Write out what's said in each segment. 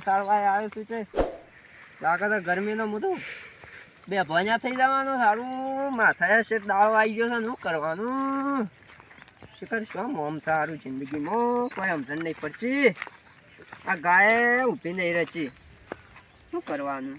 દાળું સારવા આવ્યો છું તે લાગે તો ગરમીનો બધું બે ભણ્યા થઈ જવાનું સારું માથાએ શેઠ દાળો આવી ગયો છે શું કરવાનું શિખર શું મોમ સારું જિંદગીમાં કોઈ સમજણ નહીં પડતી આ ગાય ઊભી નહીં રચી શું કરવાનું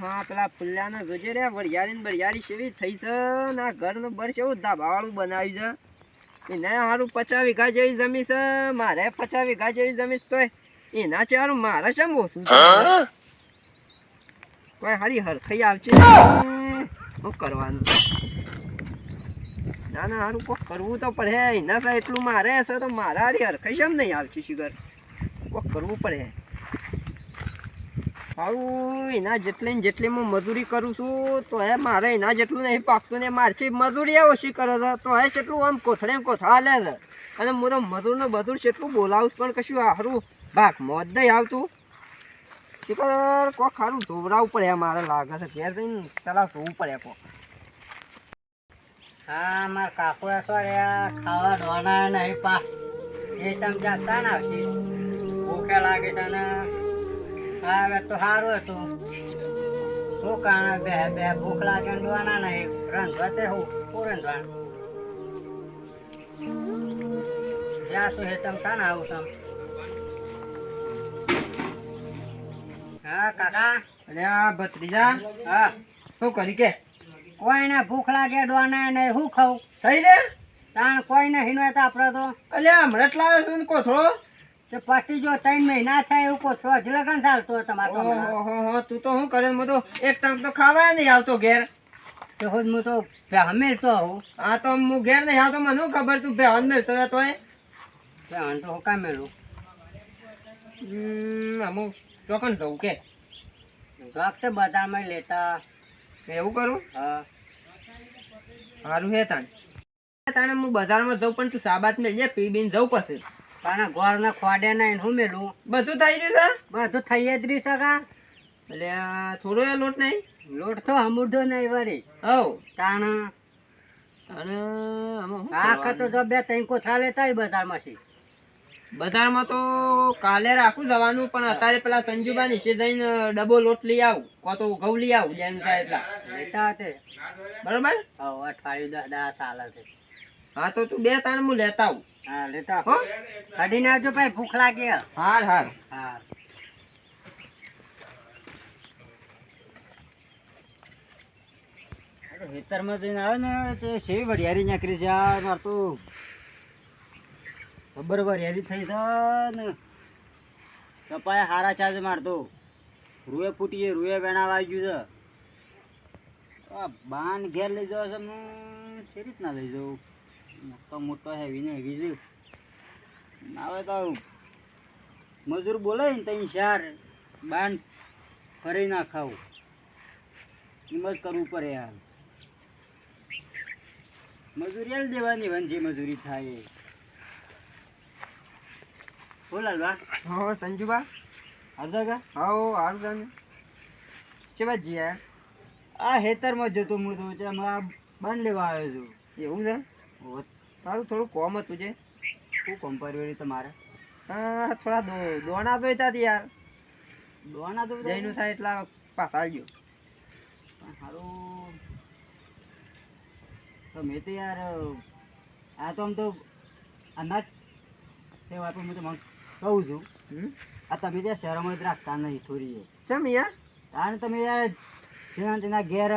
હા પેલા ફુલ્લાને જોજે રે વરિયાળી ને બરિયાળી સેવી થઈ છે ને આ ઘરનું બર કેવું ધાબાવાળું બનાવ્યું છે એને સારું 50 વીઘા જેવી જમીન છે મારે 50 વીઘા જેવી જમીન તોય એના છે સારું મારે શેમ ઓછું કોઈ સારી હરખાઈ આવશે શું કરવાનું ના ના સારું કોક કરવું તો પડે એના તો એટલું મારે હશે તો મારા હારી હરખાઈ શેમ નહીં આવશે શિખર કોક કરવું પડે સારું એના જેટલી ને જેટલી હું મજૂરી કરું છું તો એ મારે એના જેટલું નહીં પાકતું ને મારથી મજૂરી એ ઓછી કરે છે તો એ કેટલું આમ કોથળે કોથળા લે છે અને હું તો મજૂરને બધું કેટલું બોલાવું પણ કશું સારું ભાગ મોજ નહીં આવતું શિખર કોક સારું ધોવરાવું પડે મારે લાગે છે ઘેર જઈને પેલા ધોવું પડે કોક હા મારા કાકો સોર્યા ખાવા દોના નહીં પા એ તમે જ્યાં શાન આવશે ભૂખે લાગે છે ને હવે તો સારું હતું શું કારણ બે બે ભૂખ લાગે ને દોના નહીં રંધવા તે હું રંધવા જ્યાં શું હે તમે શાન આવું છું હા કાકા અરે આ ભત્રીજા હા શું કરી કે કોઈને ભૂખ લાગે દોના નહીં હું ખાઉં થઈ રે તાણ કોઈને હિનવાય તો આપણે તો અલ્યા હમણાં જ લાવ્યો છું ને કોથળો તે પટી જો 3 મહિના થાય એવું કોથળો હજી લગન ચાલતો તમારે તો હમણાં. ઓહો તું તો શું કરે હું તો એક ટાંક તો ખાવાય નહીં આવતો ઘેર તે ખુદ હું તો હમેલતો હોઉં આ તો હું ઘેર નહીં આવતો મને શું ખબર તું ભેવાન મેળતો હતો તોય તે હણ તો હું કામ મેળવું અમુક ચોકન જવું કે જોક તે બજારમાં લેતા એવું કરું હા સારું હે તાણે હું બજારમાં જઉં પણ તું સાબાત મેળજે પી બીને જવું પછી કારણ ગોળ ને ખોડે નહીં હું મેલું બધું થઈ ગયું છે બધું થઈ જ રહ્યું છે કા એટલે આ થોડો એ લોટ નહીં લોટ તો હમુડો નહીં વળી હવ તાણ અને આમાં શું આખા તો કરવાનું? જો 2-3 કોથળા લેતા હોય બજારમાંથી બજારમાં તો કાલે રાખું જવાનું પણ અત્યારે પેલા સંજુબા નીચે જઈને ડબો લોટ લઈ આવું કો તો ઘઉં લઈ આવું જેમ થાય એટલા લેતા હતે બરોબર હવે અઠવાડિયું 10 સાલ હશે હા તો તું 2 તાણ હું લેતા આવું હા લેતા હો કાઢીને આવજો ભાઈ ભૂખ લાગે હાર હાર હા ખેતરમાં જઈને આવે ને તો સેવી વરિયાળી નાખરી છે આ માર તો ખબર વરિયાળી થઈ છે ને કપાય હારા ચાર્જ મારતો રૂએ ફૂટીએ રૂએ વેણાવા આવી ગયું છે આ બાન ઘેર લઈ જાવ છે હું સી રીતના લઈ જાઉં મોટો મોટો હેવી ને હેવી છે ના હોય તો મજૂર બોલાય ને ત્યાં ચાર બાન ફરી ના ખાવું હિંમત કરવું પડે યાર મજૂરી આલી દેવાની વંજી મજૂરી થાય બોલાલવા હો સંજુબા અર્ધા હાઓ હારું જાને ચેવા જીયા આ હેતરમાં જતો હું તો હમણાં બન લેવા આવ્યો છું એવું છે તારું થોડું કોમ હતું છે શું કમ્પારી તમારે હા થોડા દોણા જોઈતા હતી યાર દોણા તો જઈનું થાય એટલા પાછા આવજો સારું તો મેં તો યાર આ તો આમ તો અનાજ તે વાત હું તો કહું છું આ તમે ત્યાં શહેરોમાં જ રાખતા નહીં થોડી ચમ યાર કારણ તમે યાર જેના તેના ઘેર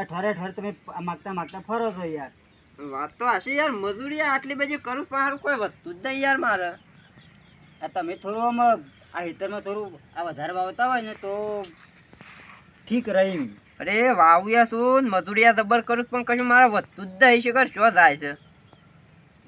અઠવાડિયે તમે માગતા ફરો છો યાર વાત તો હશે યાર મજૂરી આટલી બધી કરું પણ હારું કોઈ વધતું જ નહીં યાર મારે આ તમે થોડું આમ આ હેતરમાં થોડું આ વધારે વાવતા હોય ને તો ઠીક રહી અરે વાવ્યા શું મજૂરિયા જબર કરું પણ કશું મારે વધતું જ નહીં છે કર શું થાય છે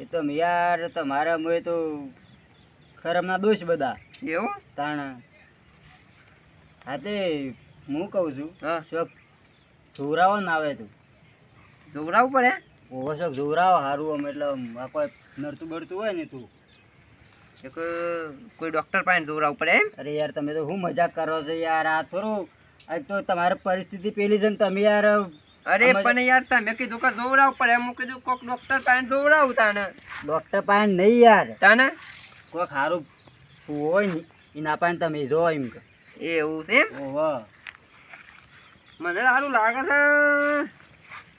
એ તો યાર તમારા મોએ તો ખરમના દોષ બધા એવું તાણા હા તે હું કહું છું હા શોખ જોરાવો ના આવે તું જોવરાવું પડે ઓવો શોખ જોરાવો સારું આમ એટલે આ કોઈ નડતું બળતું હોય ને તું એક કોઈ ડૉક્ટર પાસે જોવરાવું પડે એમ અરે યાર તમે તો શું મજાક કરો છો યાર આ થોડું આજ તો તમારી પરિસ્થિતિ પેલી છે ને તમે યાર અરે પણ યાર તમે કીધું કે જોવરાવું પડે એમ કીધું કોક ડૉક્ટર પાસે જોવરાવું તાને ડૉક્ટર પાસે નહીં યાર તાને કોઈ સારું હોય ને એ ના પાડે તમે જો એમ કે એવું છે એમ? ઓહો મને સારું લાગે છે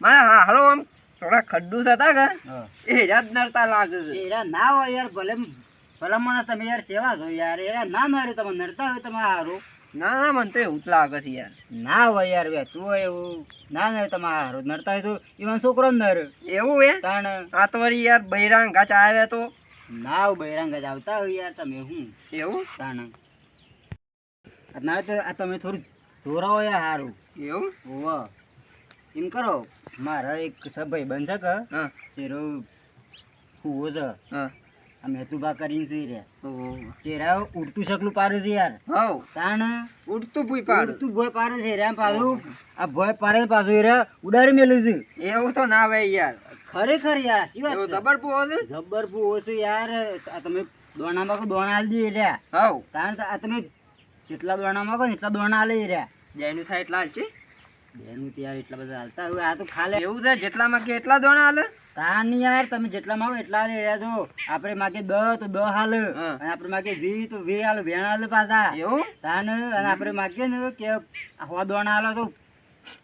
મારા હારો આમ થોડા ખડ્ડું થતા કે હા એ જ નડતા લાગે છે. એરા ના હોય યાર ભલે મને તમે યાર સેવા છો યાર એરા ના નરે તમે નડતા હોય તમે હારું ના ના મને તો એવું જ લાગે છે યાર. ના હોય યાર બે તું હોય એવું ના નરે તમે હારું નડતા હોય તો ઈવન છોકરો જ નરે એવું એ તાણ આ તો વળી યાર બૈરાંગ ગાચ આવ્યા તો ના બૈરાંગ જ આવતા હોય યાર તમે હું એવું તાણ ના તો આ તમે થોડું જોરાવો યાર હારું એવું ઓહો એમ કરો મારા એક સભાઈ બંધ છે કે હા તેરો કૂવો છે હા આ મેતુબા કરીને સુઈ રહ્યા ઓહો ચેરા ઉડતું શકલું પાડે છે યાર હાઉ તાણ ઉડતું ભૂઈ પાડ ઉડતું ભોય પાડે છે રે પાછું આ ભોય પાડે પાછું રે ઉડાડી મેલું છે એવું તો ના ભાઈ યાર. ખરેખર યાર શી વાત એવું છે? જબર પૂવો છે. જબ્બર પૂવો છે યાર આ તમે દોણા માંગો દોણા આલી દે રહ્યા હાઉ તાણ આ તમે જેટલા દોણા માંગો ને એટલા દોણા આલી રહ્યા જેનું થાય એટલા છે. બેનું ત્યાર એટલા બધા હાલતા હવે આ તો ખાલે એવું છે જેટલામાં કે એટલા દોણા હાલે. તાન યાર તમે જેટલા માંગો એટલા આલી રહ્યા છો આપણે માગે 10 તો 10 હાલ હા. અને આપણે માગે 20 તો 20 હાલ વેણ હાલ પાછા એવું તાન અને આપણે માગીએ ને કે આ 100 દોણા હાલો તો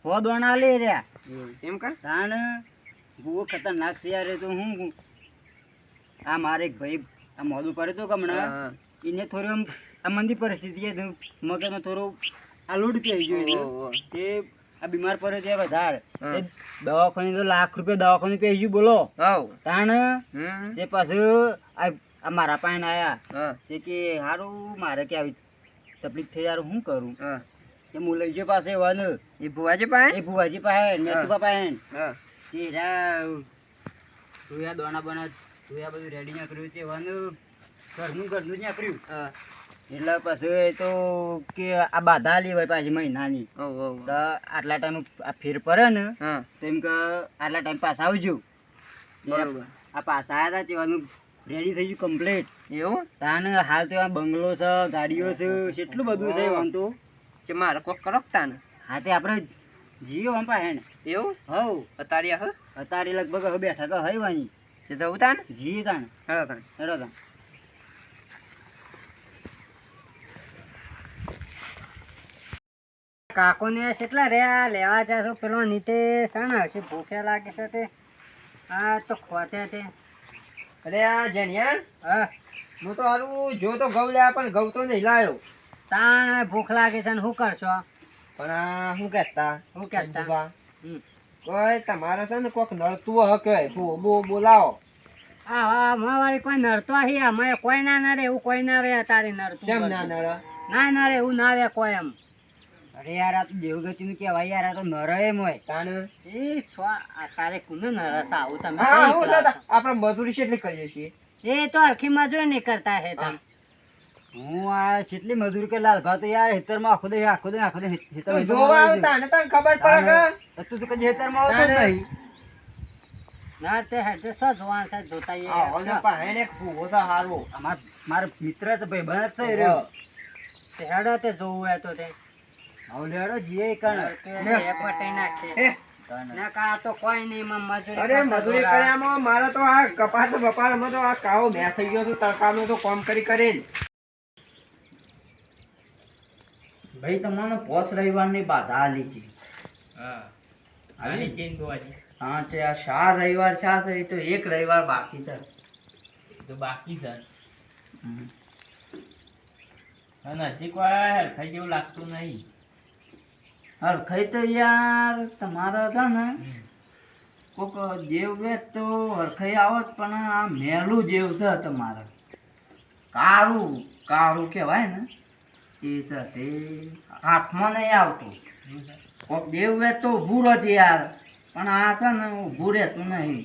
100 દોણા આલી રહ્યા એમ કા તાન બહુ ખતરનાક છે યાર એ તો હું આ મારે એક ભાઈ આ મોડું પડે તો હમણાં હા. એને થોડી આમ આ મંદી પરિસ્થિતિ છે મગજમાં થોડું આ લોડ પી ગયો ઓહો. તે આ બીમાર પડે છે વધારે હા. તે દવાખાને તો લાખ રૂપિયા દવાખાને પી ગયું બોલો હાઉ તાણ હમ તે પાછું આ મારા પાસે આયા હા તે કે હારું મારે કે આવી તકલીફ થઈ યાર શું કરું હા કે હું લઈ ગયો પાસે વન એ ભુવાજી પાસે એ ભુવાજી પાસે મેતુબા પાસે હા કે રા જોયા દોણા બના જોયા બધું રેડી ના કર્યું તે વન ઘરનું જ ના કર્યું હા એટલે પછી તો કે આ બાધા લેવાય પાછી મહિનાની ઓહો તો આટલા ટાઈમ આ ફેર પડે ને હા તો એમ કે આટલા ટાઈમ પાછા આવજો બરોબર આ પાછા આવ્યા હતા તેવાનું રેડી થઈ ગયું કમ્પ્લીટ એવું તાને હાલ તો આ બંગલો છે ગાડીઓ છે કેટલું બધું છે આમ તો કે મારે કોક કરકતા ને હા તે આપણે જીઓ આમ પાસે ને એવું હવ અતારિયા હ અત્યારે લગભગ હવે બેઠા તો હઈ વાની તે જવું તા ને જીએ તાને હેડો તા હેડો તાન કાકોને કેટલા રહ્યા લેવા જાશો પેલો નીતે સણ હશે ભૂખ્યા લાગે છે તે આ તો ખોટે તે અરે આ જણિયા હા હું તો હારું જો તો ઘઉં લ્યા પણ ઘઉં તો નહીં લાયો તાણ ભૂખ લાગે છે ને શું કરશો પણ આ શું કહેતા શું કહેતા? ચંદુભા, હમ. કોઈ તમારે છે ને કોક નડતું હકે બોલાવો આ મારી કોઈ નડતો હી અમે કોઈ ના નડે એવું કોઈ ના રે તારી નડતું કેમ બધું. ના નડે ના નડે એવું ના રે કોઈ એમ અરે યાર આ તો દેવગતિ નું કેવાય યાર આ તો નરે એમ હોય તાણ એ તારે કોને નરસ આવું તમે હા કઈ હું વાત? આપણે મજૂરી કેટલી કરીએ છીએ એ તો હરખી મજૂરી નહીં કરતા હે તમે હું આ કેટલી મજૂરી કે લાલભા તો યાર હેતરમાં આખો દે તો જોવા આવતા ને તને ખબર પડે કે તું તો કદી હેતરમાં આવતો જ નહીં ના તે હેઠે શું જોવાનું છે જોતા આ ઓલો પાસે એક ભૂવો તો હારો મારો મિત્ર છે ભાઈ બન છે રહ્યો તે હેડો તે જોવું હોય તો તે હવે હેડો જીએ કણ લે. એ પટાઈ નાખે એ, ના કા તો કોઈ નહીં માં મજૂરી અરે કરતા મજૂરી જોરા. કર્યામાં મારે તો આ કપાટ બપારમાં તો આ કાવો મેં થઈ ગયો છું તડકાનું તો કામ કરીને ભાઈ તમને પોચ રવિવારની બાધા આલી છે હા તે આ 4 રવિવાર છે એ તો એક રવિવાર બાકી છે હમ. હરખાઈ તો યાર તમારે છે ને કોક જેવ વેચ તો હરખાઈ આવત પણ આ મેલું જેવ છે તમારે કાળું કાળું કહેવાય ને એ છે તે હાથમાં નહીં આવતું કોક દેવ વેચ તો ઊભું રહે છે યાર પણ આ છે ને ઊભું રહેતું નહીં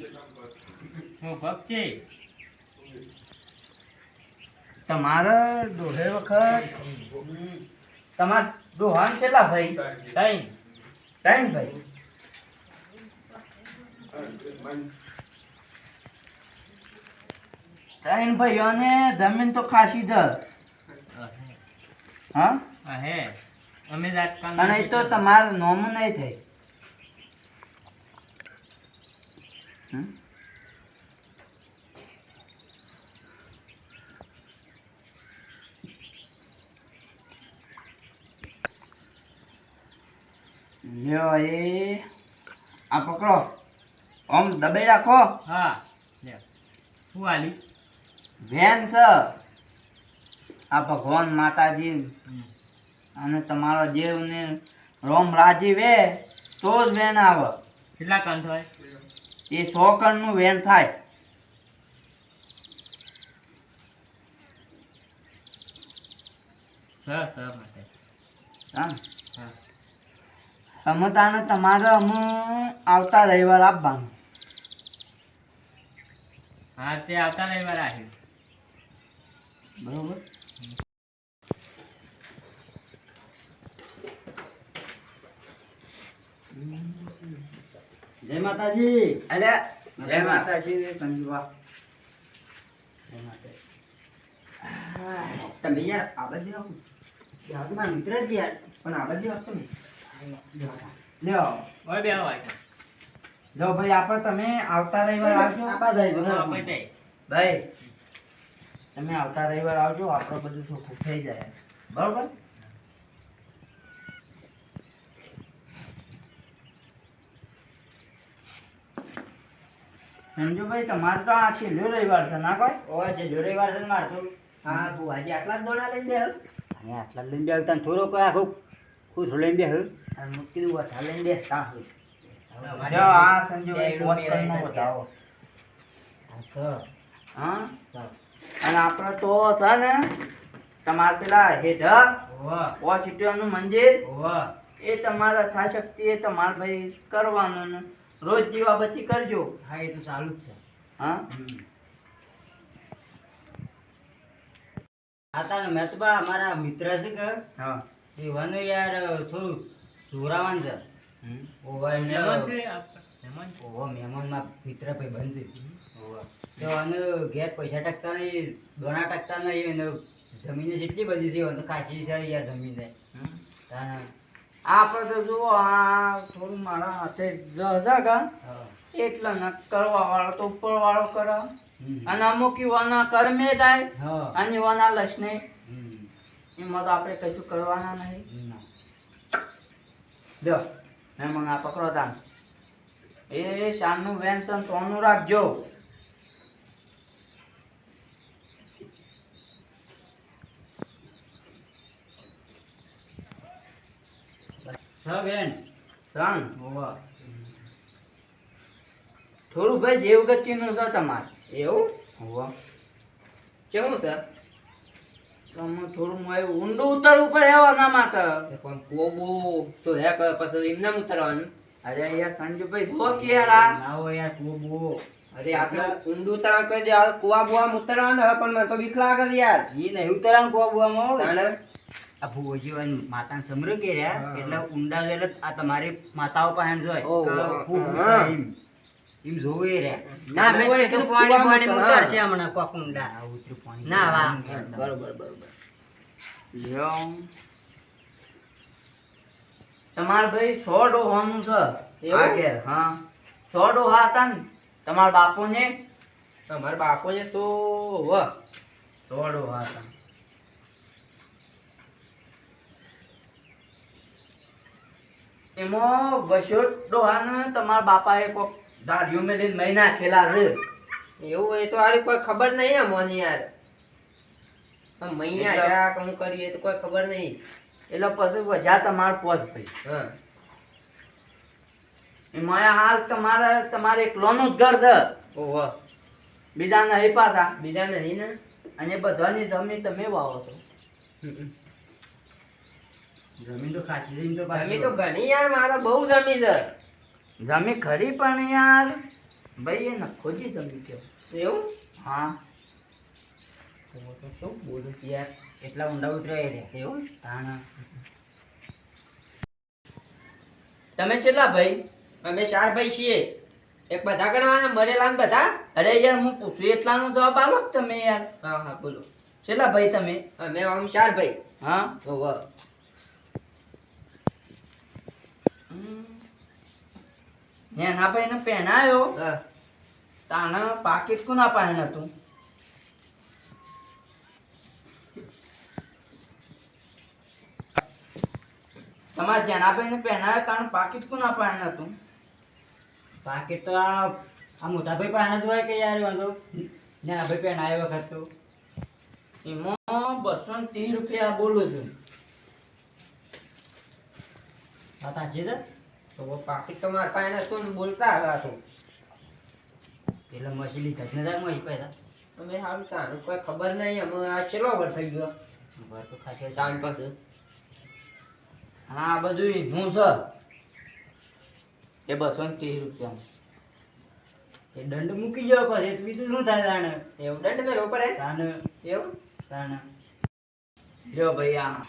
તમારે દોહે વખત તમારે દોહાન કેટલા ભાઈ ત્રણ ભાઈ ત્રણ ભાઈઓને જમીન તો ખાસી જ હા અને એ તો તમારે નોમું નહીં થાય હમ? લ્યો એ આ પકડો આમ દબાઈ રાખો. હા લે શું આલી વેન છે આ ભગવાન માતાજી અને તમારા દેવને રોમ રાજી વે તો જ વેન આવે. કેટલા કાન થાય એ 100 કણનું વેન થાય. માટે હા હા તમે તાને તમારે અમે આવતા રવિવાર આપવાનું. હા તે આવતા રવિવારે આવ્યું બરોબર. જય માતાજી. અલે જય માતાજી રે સંજુવા. જય માતાજી. તમે યાર આ બાજુ આવો. યાર તમારા મિત્ર જ યાર પણ આ બાજુ આવતો ને. લ્યો ઓય બે આવા જો ભાઈ આપણે તમે આવતા રવિવાર આવજો. ભાઈ તમે આવતા રવિવાર આવજો આપણું બધું ચોખ્ખું થઈ જાય બરોબર. સંજુભાઈ તમારે તો આ છેલ્લો રવિવાર છે ના કોઈ? ઓય છે જો રવિવાર છે ને માર તો હા બુવાજી આટલા જ દોડા લઈને બેસ. અને આટલા લઈને બે તને થોડો કોઈ આખું ખુશ લઈને બે અને મુશ્કેલ વધારે લઈને બેસતા હોય. જો આ સંજુભાઈ પોસ્ટરનો બતાવો. હા અને આપણે તો છે ને તમારે પેલા હેઠળ પોચીટીઓનું મંદિર એ તમારા થાશક્તિ એ તમારે ભાઈ કરવાનું ને રોજ દીવાબત્તી કરજો. હા એ તો ચાલુ જ છે. હા આતા મેં તો બા મારા મિત્ર છે કે હા જીવાનું યાર થોડું જોરાવાન છે. ઓવા મહેમાન છે ઓવા મહેમાનમાં મિત્ર ભાઈ બનશે. તો આને ઘેર પૈસા ટકતા નહીં દોણા ટકતા નહીં અને જમીન જેટલી બધી છે તો ખાસી છે યાર જમીન છે. આપણે તો જુઓ આ થોડું મારા હાથે જગા એટલે ન કરવા વાળો તો ઉપર વાળો કરે અને અમુક યુવાના કર્મે થાય અને યુવાના લસને એમાં તો આપણે કશું કરવાના નહીં. જો મેં મને આ પકડો તાન એ શાનનું વેન તન સોનું રાખજો. બેન ત્રણ થોડું ભાઈ દેવગતિનું છે તમારે. એવું હોવા કેવું છે? તમે થોડું મારે ઊંડું ઉતરવું પડે એવાના માટે. પણ કોબો તો હે કે પછી એમને ઉતરવાનું. અરે યાર સંજુભાઈ જો કે યાર આ ના હોય યાર બહુ અરે આપણે ઊંડું ઉતરવા કહી દે આ કુવા બુવા ઉતરવાનું હવે પણ મને તો બીક લાગે છે યાર. એ નહીં ઉતરાણ કોબુઆમાં તાણે આ ભુવજી માતાને સમૃદ્ધ કર્યા એટલે ઊંડા એટલે આ તમારી માતાઓ પાસે જોય ઓહો. કે ખૂબ હા. એમ જોવે રે ના મેં કીધું પાણી પાણી ઉતરશે હમણાં કોક ઊંડા આ ઉતર્યું પાણી ના વાહ બરોબર બરોબર. લ્યો તમારે ભાઈ 100 ડોહાનું છે. એવું? આગળ હા 100 ડોહા હતા ને તમારા બાપુને તમારા બાપો છે તો 100 ડોહા હતા. એમાં 200 ડોહાને તમારા બાપાએ કોક દાઢીઓ મેલીને મહી નાખેલા છે. એવું હોય તો આરી કોઈ ખબર નહીં આ મોની યાર. મહિના એટલે- આવ્યા કે હું કરીએ તો કોઈ ખબર નહીં. એટલે પછી વધ્યા તમારે પોચ ભાઈ. હા એમાં હાલ તમારે એકલોનું જ ઘર છે. ઓહો બીજા નહીં પાછા બીજા નહીં ને. અને બધાની જમીન તમે વાવો છો. જમીન તો ખાસી જમીન તો જમી તો ઘણી યાર મારે બહુ જમી છે. જમીન ખરી પણ યાર ભાઈ એ નખોજી જમીન કેવું. એવું હા તો શું બોલું છું યાર. એટલા ઊંડા ઉતરે રે એવું તાણ તમે કેટલા ભાઈ? અમે 4 ભાઈ છીએ. એક બધા ગણવાના મરેલા ને બધા. અરે યાર હું પૂછું એટલાનો જવાબ આલો જ તમે યાર. હા હા બોલો. કેટલા ભાઈ તમે? અમે આમ 4 ભાઈ. હા ઓહો નેના ભાઈ ને પહેણાયો હા તાને પાકીટ કોના પાસે હતું? તમારે જેનાભાઈ ને પહેરાવે તારું પાકીટ કોના પાડે નતું? પાકીટ તો આ મોટા ભાઈ પાસે જ હોય કે યાર વાંધો ના ભાઈ પેન આવ્યો વખત તો એમાં 230 રૂપિયા બોલું છું. વાત સાચી છે. તો પાકીટ તો મારા પાસે નતું ને બોલતા હતા તો એટલે મસી લીધા જ નતા મસી પૈસા અમે સારું તારું કોઈ ખબર નહીં અમે આ ચેલો વર થઈ ગયો ભર તો ખાશે તાણ પાસે અને આ બધું હું છે એ 230 રૂપિયા. એ દંડ મૂકી ગયો પછી બીજું શું થાય તાણે એવું દંડ મેળવો પડે તાણે એવું તાણે લ્યો ભાઈ આ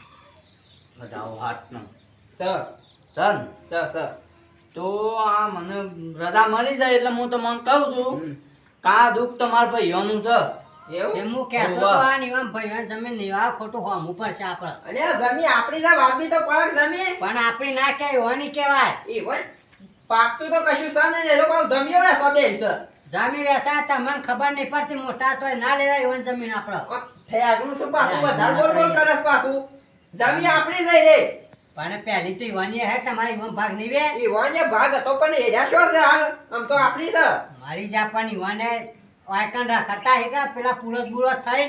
બતાવો હાથનો સર સન. સર તો આ મને રજા મળી જાય એટલે હું તમને કહું છું હમ. કે આ દુઃખ તમારા ભાઈઓનું છે. એવું એમ હું કહેતો તો આ નિવામ ભાઈ જમીન નહીં આ ખોટું હોમ ઉપર છે આપણે અરે આ જમી આપણી છે વાપી તો પડક જમી પણ આપણી ના કહેવાય હોની કહેવાય એ હોય પાકતું તો કશું છે નહીં એ તો બહુ જમ્યો હોય સબેલ છે જામી વેસા તમને ખબર નહીં પડતી મોટા તો ના લેવાય હોન જમીન આપણે થયાનું શું પાછું વધારે બોલ બોલ કરે છે પાછું જમી આપણી જઈ રે પણ પહેલી તો ઈવાની હે તમારી ઈવન ભાગ નહીં વે એ વાંજે ભાગ હતો પણ એ રહ્યા શું છે હાલ આમ તો આપણી છે મારી જાપાની ઈવાને વાયકન રાખતા હે કે પેલા પૂરત બુરત થઈ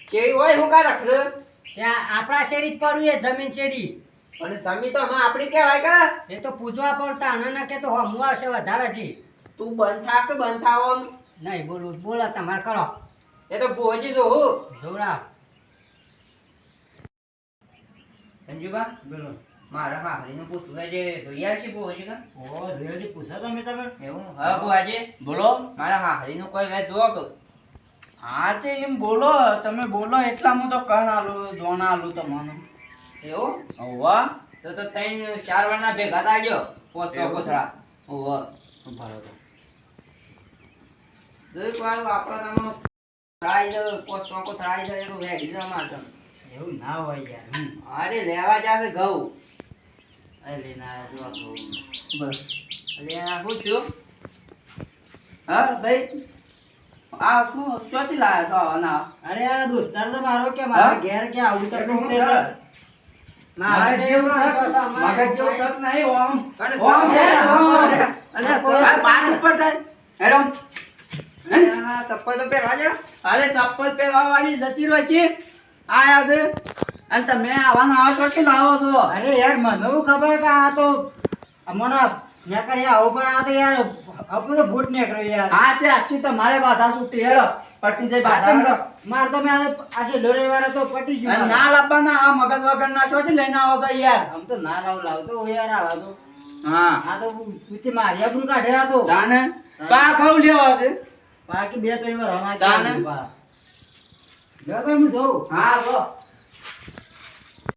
કેવી હોય હું કા રખડ ત્યાં આપણા શેરી જ પડ્યું એ જમીન શેરી અને જમી તો અમે આપણી કહેવાય કા એ તો પૂજવા પડતા આના કે તો હમું આવશે વધારે જી તું બંધ થા કે બંધ થાવ આમ નહીં બોલો તમારે કરો એ તો ભોજી તો હું જોરા સંજુબા બોલો મારા હાહરીનું પૂછવું છે જોયા છે ભોજી કા ઓ જોયોજી પૂછો તમે એવું હા ભુવાજી બોલો. મારા હાહરીનું કોઈ વેચ જોવો કે હા તે એમ બોલો તમે બોલો એટલા હું તો કણ આલું જોણ આલું તમને. એવું હોવા તો 3-4 વારના ભેગા થાજો પોસ્તો એવું? કોથળા હોવા ઉભા રહો. દરેક વાર વાપરો તમે ખાઈ દો પોસ્તો કોથળા આવી જાય તો વેડી ના મારતો એવું ના હોય યાર અરે લેવા જાવે ઘઉં અરે લઈને આવ્યા જો આ ઘઉં. બસ એટલે આ શું થયું હા ભાઈ આ શું શોથી લાયા છો આના? અરે યાર દોસ્તાર તો મારો કે મારા હા? ઘેર કે આવું તો એટલું નહીં છે. મગજ જેવું તક- મગજ જેવું તક નહીં ઓમ. અને ઓમ હે, ઓમ. અને આ બાર ઉપર થાય હેડો. આ ચપ્પલ તો પહેરવા જો અરે ચપ્પલ પહેરવા વાળી જતી રહી છે આ યાદ અને તમે આવાના આવો શોથી લાવો છો? અરે યાર મને એવું ખબર કે આ તો હમણાં નેકર યાર આવું પણ આ તો યાર આપણું તો ભૂત નીકળ્યો યાર હા તે આછી તમારે બાધા છૂટી હેડો પટી જાય બાધા હેડો. માર તો મેં આજે લોરે વાળા તો પટી ગયું અને મારે. ના લાવવાના આ મગજ વગર ના શોથી લઈને આવો છો યાર? આમ તો ના લાવતો હું યાર આવા તો હા આ તો તુંથી મારી આપણું કાઢે આ તો તાને કા ખાવ લેવા છે? બાકી 2-3 વાર હમણાં તાને? ચાલ્યું બા. લ્યો તો હું જોઉં હા જો